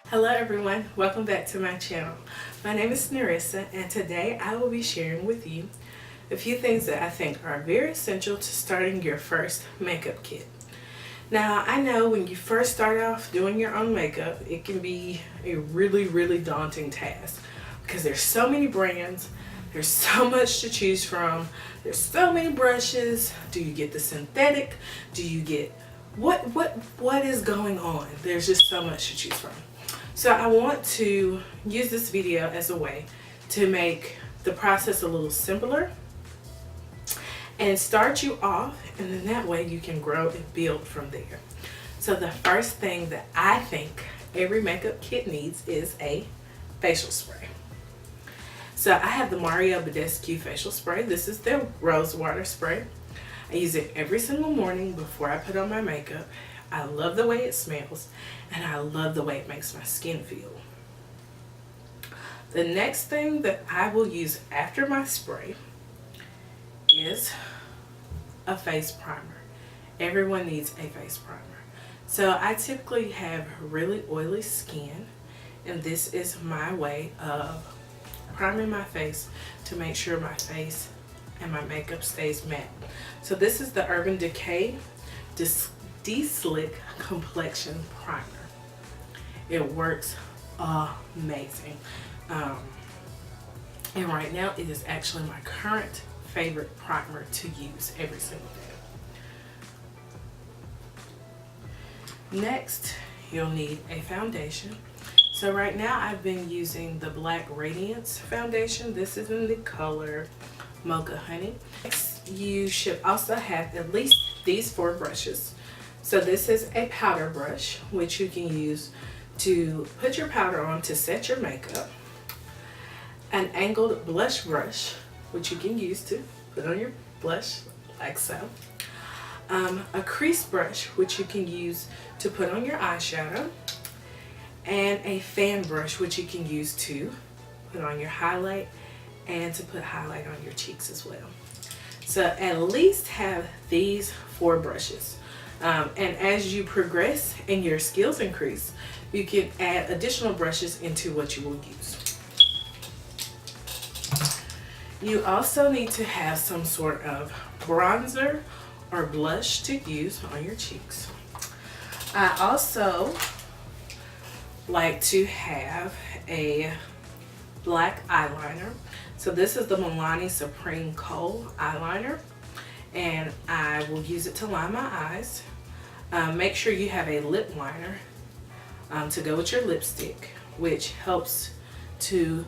Hello everyone, welcome back to my channel. My name is Narissa and today I will be sharing with you a few things that I think are very essential to starting your first makeup kit. Now I know when you first start off doing your own makeup, it can be a really daunting task because there's so many brands, there's so much to choose from, there's so many brushes. Do you get the synthetic? Do you get what is going on? There's just so much to choose from. So I want to use this video as a way to make the process a little simpler and start you off, and then that way you can grow and build from there. So the first thing that I think every makeup kit needs is a facial spray. So I have the Mario Badescu facial spray. This is their rose water spray. I use it every single morning before I put on my makeup. I love the way it smells and I love the way it makes my skin feel. The next thing that I will use after my spray is a face primer. Everyone needs a face primer. So I typically have really oily skin, and this is my way of priming my face to make sure my face and my makeup stays matte. So this is the Urban Decay De-Slick Complexion Primer. It works amazing. And right now it is actually my current favorite primer to use every single day. Next, you'll need a foundation. So right now I've been using the Black Radiance foundation. This is in the color Mocha Honey. Next, you should also have at least these 4 brushes. So this is a powder brush, which you can use to put your powder on to set your makeup. An angled blush brush, which you can use to put on your blush, like so. A crease brush, which you can use to put on your eyeshadow. And a fan brush, which you can use to put on your highlight and to put highlight on your cheeks as well. So at least have these 4 brushes. And as you progress and your skills increase, you can add additional brushes into what you will use. You also need to have some sort of bronzer or blush to use on your cheeks. I also like to have a black eyeliner. So this is the Milani Supreme Kohl eyeliner, and I will use it to line my eyes. Make sure you have a lip liner to go with your lipstick, which helps to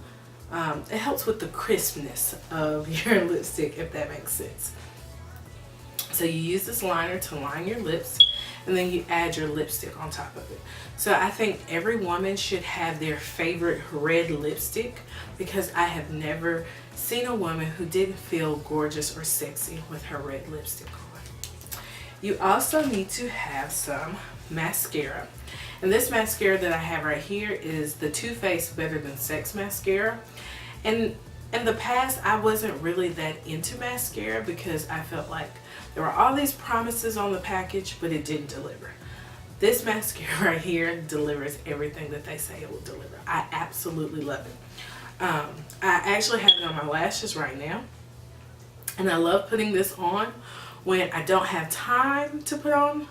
it helps with the crispness of your lipstick, if that makes sense. So you use this liner to line your lips, and then you add your lipstick on top of it. So I think every woman should have their favorite red lipstick, because I have never seen a woman who didn't feel gorgeous or sexy with her red lipstick on. You also need to have some mascara. And this mascara that I have right here is the Too Faced Better Than Sex mascara. And in the past, I wasn't really that into mascara because I felt like there were all these promises on the package, but it didn't deliver. This mascara right here delivers everything that they say it will deliver. I absolutely love it. I actually have it on my lashes right now, and I love putting this on when I don't have time to put on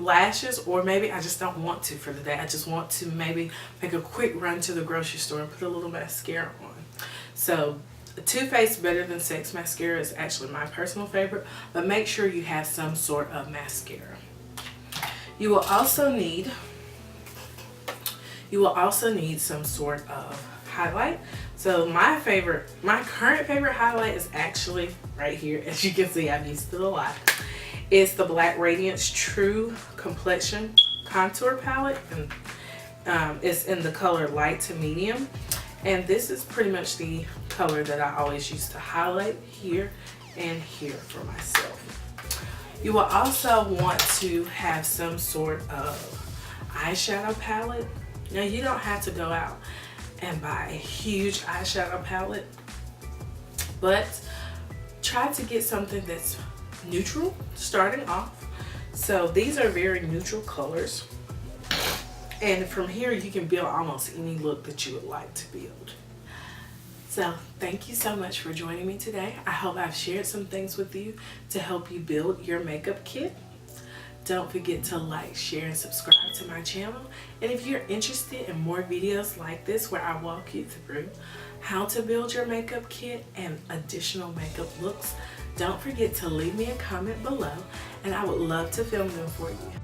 lashes, or maybe I just don't want to for the day. I just want to maybe make a quick run to the grocery store and put a little mascara on. So Too Faced Better Than Sex mascara is actually my personal favorite, but make sure you have some sort of mascara. You will also need some sort of highlight. So my current favorite highlight is actually right here. As you can see, I've used it a lot. It's the Black Radiance True Complexion Contour Palette, and it's in the color light to medium. And this is pretty much the color that I always use to highlight here and here for myself. You will also want to have some sort of eyeshadow palette. Now, you don't have to go out and buy a huge eyeshadow palette, but try to get something that's neutral starting off. So these are very neutral colors. And from here, you can build almost any look that you would like to build. So thank you so much for joining me today. I hope I've shared some things with you to help you build your makeup kit. Don't forget to like, share, and subscribe to my channel. And if you're interested in more videos like this where I walk you through how to build your makeup kit and additional makeup looks, don't forget to leave me a comment below and I would love to film them for you.